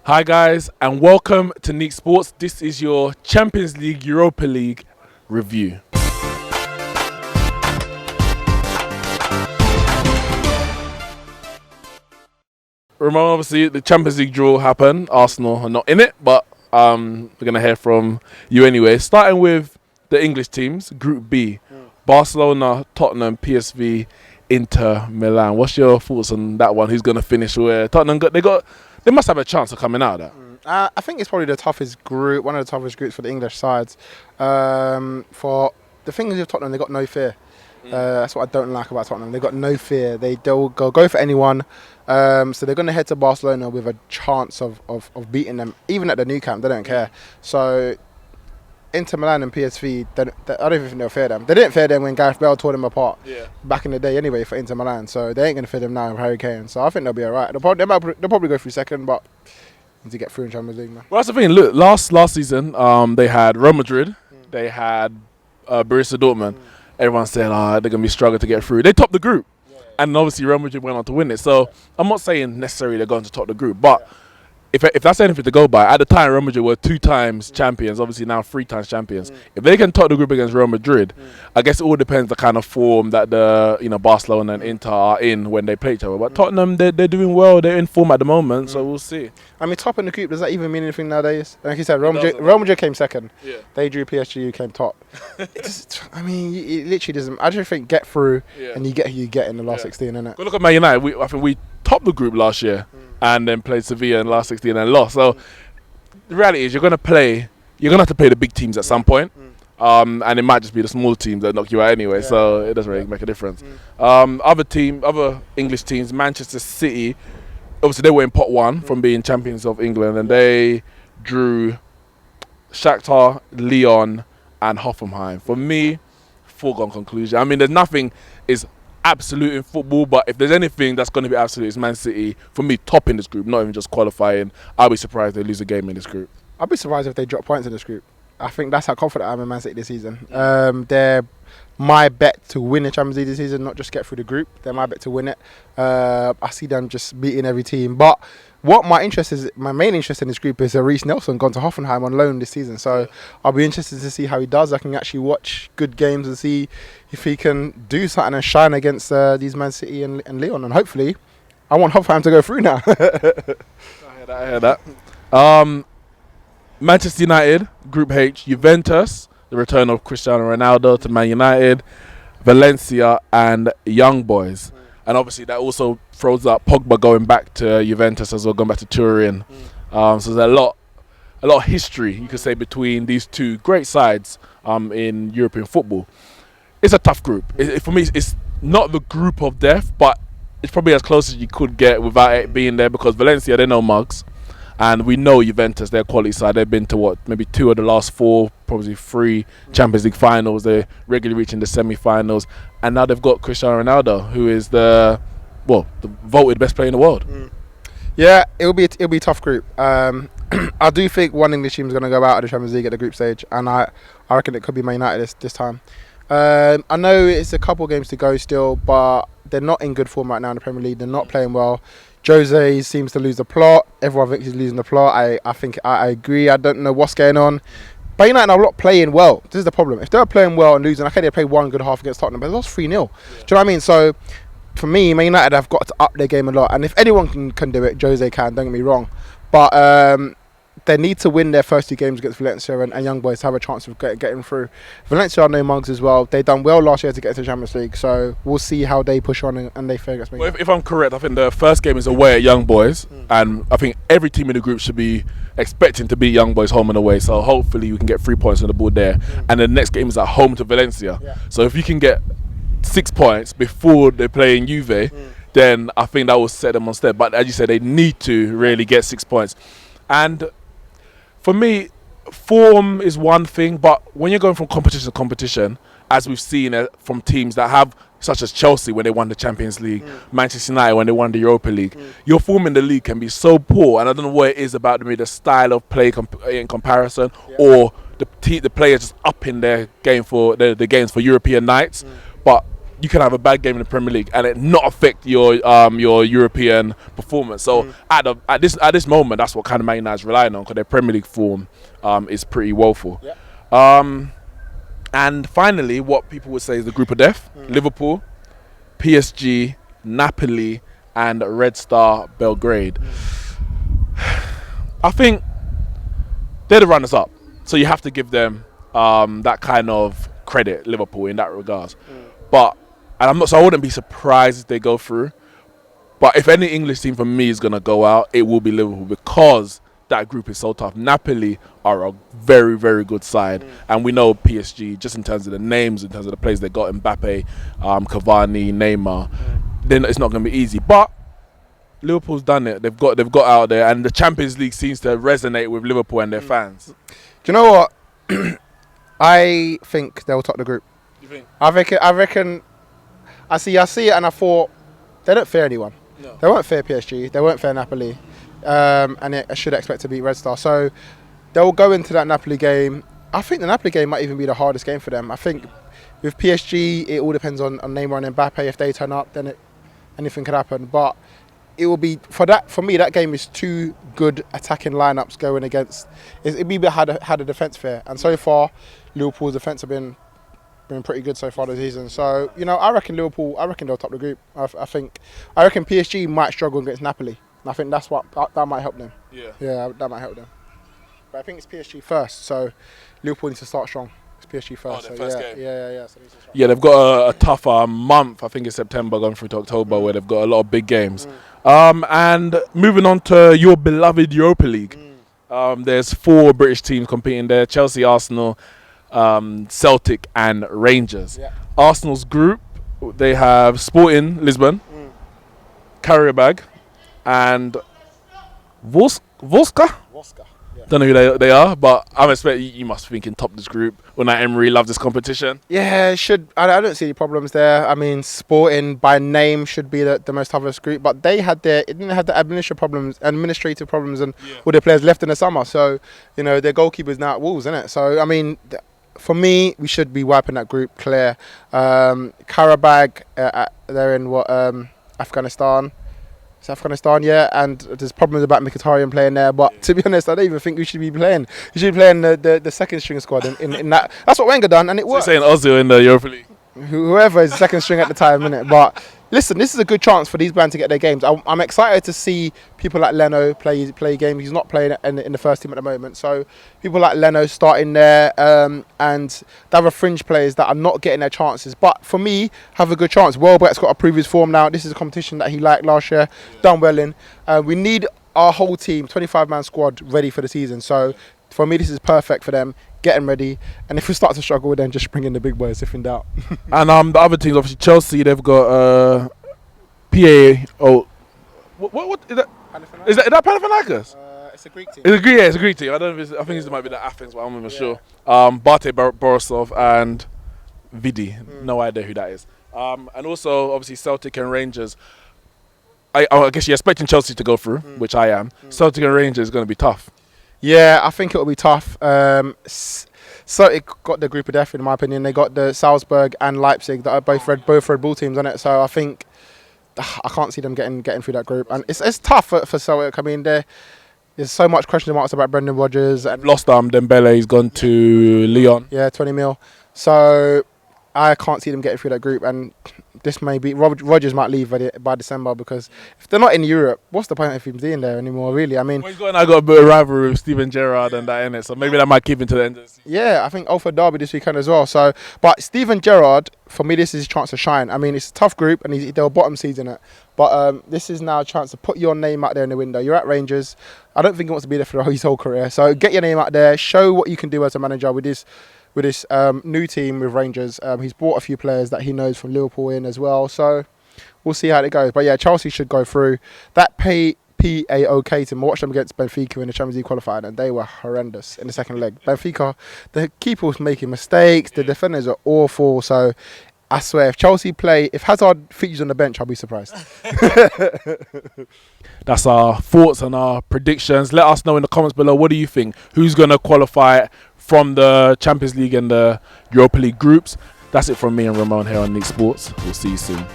Hi guys, and welcome to Neeks Sports. This is your Champions League, Europa League review. Remember, obviously, the Champions League draw happened. Arsenal are not in it, but we're going to hear from you anyway. Starting with the English teams, Group B. Barcelona, Tottenham, PSV, Inter, Milan. What's your thoughts on that one? Who's going to finish where? Tottenham, they must have a chance of coming out of that. I think it's probably the toughest group, one of the toughest groups for the English sides. For the thing is with Tottenham, they got no fear. That's what I don't like about Tottenham. They got no fear. They'll go for anyone. So they're going to head to Barcelona with a chance of beating them, even at the new camp. They don't care. So Inter Milan and PSV, I don't even think they'll fear them. They didn't fear them when Gareth Bale tore them apart back in the day anyway for Inter Milan. So they ain't going to fear them now with Harry Kane. So I think they'll be all right. They'll probably go through second, but need to get through in Champions League now. Well, that's the thing. Look, last season, they had Real Madrid, they had Borussia Dortmund. Everyone said, they're going to be struggling to get through. They topped the group. And obviously Real Madrid went on to win it. So I'm not saying necessarily they're going to top the group, but if that's anything to go by, at the time Real Madrid were 2 times champions, obviously now 3 times champions. If they can top the group against Real Madrid, I guess it all depends the kind of form that the Barcelona and Inter are in when they play each other. But Tottenham, they're doing well. They're in form at the moment, so we'll see. I mean, top in the group, does that even mean anything nowadays? Like you said, Real Madrid came second. Yeah. They drew PSG, who came top. It literally doesn't. I just think get through and you get who you get in the last 16, innit? Go look at Man United. I think we topped the group last year and then played Sevilla in the last 16 and lost. So the reality is you're going to have to play the big teams at some point. And it might just be the small teams that knock you out anyway, so it doesn't really make a difference. Other English teams, Manchester City, obviously they were in pot 1 from being champions of England, and they drew Shakhtar, Lyon and Hoffenheim. For me, foregone conclusion. I mean, there's nothing is absolute in football, but if there's anything that's going to be absolute, it's Man City. For me, top in this group, not even just qualifying. I'll be surprised if they lose a game in this group. I'll be surprised if they drop points in this group. I think that's how confident I am in Man City this season. They're my bet to win the Champions League this season, not just get through the group. They're my bet to win it. I see them just beating every team. But what my main interest in this group is Reece Nelson gone to Hoffenheim on loan this season. So I'll be interested to see how he does. I can actually watch good games and see if he can do something and shine against these Man City and Lyon. And hopefully, I want Hoffenheim to go through now. I hear that. Manchester United, Group H, Juventus, the return of Cristiano Ronaldo to Man United, Valencia and Young Boys. And obviously that also throws up Pogba going back to Juventus as well, going back to Turin. So there's a lot of history, you could say, between these two great sides in European football. It's a tough group. For me, it's not the group of death, but it's probably as close as you could get without it being there, because Valencia, they're no mugs. And we know Juventus, their quality side, they've been to maybe 2 of the last 4, probably 3 Champions League finals. They're regularly reaching the semi-finals. And now they've got Cristiano Ronaldo, who is the voted best player in the world. Yeah, it'll be a tough group. I do think one English team is going to go out of the Champions League at the group stage, and I reckon it could be Man United this time. I know it's a couple of games to go still, but they're not in good form right now in the Premier League. They're not playing well. Jose seems to lose the plot. Everyone thinks he's losing the plot. I think I agree. I don't know what's going on. But United are not playing well. This is the problem. If they're playing well and losing, okay, they play one good half against Tottenham, but they lost 3-0. Do you know what I mean? So for me, Man United have got to up their game a lot. And if anyone can do it, Jose can, don't get me wrong. But they need to win their first 2 games against Valencia and Young Boys to have a chance of getting through. Valencia are no mugs as well. They done well last year to get to the Champions League, so we'll see how they push on and they fare against me. Well, if I'm correct, I think the first game is away at Young Boys, and I think every team in the group should be expecting to beat Young Boys home and away, so hopefully we can get 3 points on the board there. And the next game is at home to Valencia. So if you can get 6 points before they play in Juve, then I think that will set them on step. But as you said, they need to really get 6 points. And for me, form is one thing, but when you're going from competition to competition, as we've seen from teams that have, such as Chelsea when they won the Champions League, Manchester United when they won the Europa League, your form in the league can be so poor, and I don't know what it is about maybe the style of play in comparison, or the players just upping their game for the games for European nights. But you can have a bad game in the Premier League and it not affect your European performance. So at this moment, that's what kind of Man United is relying on, because their Premier League form is pretty woeful. Yeah. And finally, what people would say is the group of death: Liverpool, PSG, Napoli, and Red Star Belgrade. I think they're the runners up, so you have to give them that kind of credit, Liverpool, in that regards. But I wouldn't be surprised if they go through. But if any English team for me is gonna go out, it will be Liverpool, because that group is so tough. Napoli are a very, very good side, and we know PSG, just in terms of the names, in terms of the players they got, Mbappe, Cavani, Neymar, then it's not going to be easy. But Liverpool's done it. They've got out there, and the Champions League seems to resonate with Liverpool and their fans. Do you know what? I think they'll top the group. You think? I reckon. I see it, and I thought they don't fear anyone. No. They won't fear PSG. They won't fear Napoli. And I should expect to beat Red Star. So they'll go into that Napoli game. I think the Napoli game might even be the hardest game for them. I think with PSG, it all depends on Neymar and Mbappe. If they turn up, then anything could happen. But it will be, for me, that game is two good attacking lineups going against. It'd be had a defence fair. And so far, Liverpool's defence have been pretty good so far this season. So, I reckon Liverpool, they'll top the group. I reckon PSG might struggle against Napoli. I think that might help them. Yeah, that might help them. But I think it's PSG first, so Liverpool needs to start strong. It's PSG first. Their first game. Yeah. So Yeah, they've got a tougher month. I think it's September going through to October, where they've got a lot of big games. And moving on to your beloved Europa League, there's 4 British teams competing there: Chelsea, Arsenal, Celtic, and Rangers. Yeah. Arsenal's group, they have Sporting Lisbon, Karabag, and Voska. Yeah. Don't know who they are, but I'm expecting you must think in top this group. Unai Emery loves this competition. Yeah, it should. I don't see any problems there. I mean, Sporting by name should be the most toughest group, but they didn't have the administrative problems, and all their players left in the summer. So, their goalkeeper's now at Wolves, isn't it? So, I mean, for me, we should be wiping that group clear. Karabag, they're in Afghanistan. It's Afghanistan, yeah, and there's problems about Mkhitaryan playing there. But to be honest, I don't even think we should be playing. We should be playing the second string squad in that. That's what Wenger done, and it worked. So you're saying Ozil in the Europa League? Whoever is second string at the time, innit? But listen, this is a good chance for these brands to get their games. I'm excited to see people like Leno play games. He's not playing in the first team at the moment, so people like Leno starting there, and the other fringe players that are not getting their chances. But for me, have a good chance. Welbeck's got a previous form now. This is a competition that he liked last year, done well in. We need our whole team, 25-man squad, ready for the season. So for me, this is perfect for them. Getting ready, and if we start to struggle with them, just bring in the big boys if in doubt. And the other teams, obviously Chelsea, they've got PAO. What is that? Is that Panathinaikos? It's a Greek team. It's a Greek team. I don't know if I think it might be the Athens, but I'm not even sure. Bate Borisov and Vidi. No idea who that is. And also obviously Celtic and Rangers. I guess you're expecting Chelsea to go through, which I am. Celtic and Rangers is going to be tough. Yeah, I think it'll be tough. Celtic got the group of death, in my opinion. They got the Salzburg and Leipzig that are both Red Bull teams on it. So I think I can't see them getting through that group, and it's tough for Celtic. I mean, there's so much question marks about Brendan Rodgers. And lost Dembele. He's gone to Lyon. Yeah, 20 mil. So I can't see them getting through that group, and this may be Rodgers might leave by December, because if they're not in Europe, what's the point of him being there anymore? Really, I mean, I got a bit of rivalry with Steven Gerrard and that in it, so maybe that might keep him to the end of the season. Yeah, I think Alfred Derby this weekend as well. So, but Steven Gerrard, for me, this is his chance to shine. I mean, it's a tough group, and they're bottom seeds in it. But this is now a chance to put your name out there in the window. You're at Rangers. I don't think he wants to be there for his whole career. So get your name out there. Show what you can do as a manager with this new team with Rangers. He's brought a few players that he knows from Liverpool in as well. So we'll see how it goes. But yeah, Chelsea should go through. That PAOK team, I watched them against Benfica in the Champions League qualifying, and they were horrendous in the second leg. Benfica, the keeper was making mistakes. The defenders are awful. So I swear, if Hazard features on the bench, I'll be surprised. That's our thoughts and our predictions. Let us know in the comments below, what do you think? Who's going to qualify from the Champions League and the Europa League groups? That's it from me and Ramon here on Neeks Sports. We'll see you soon.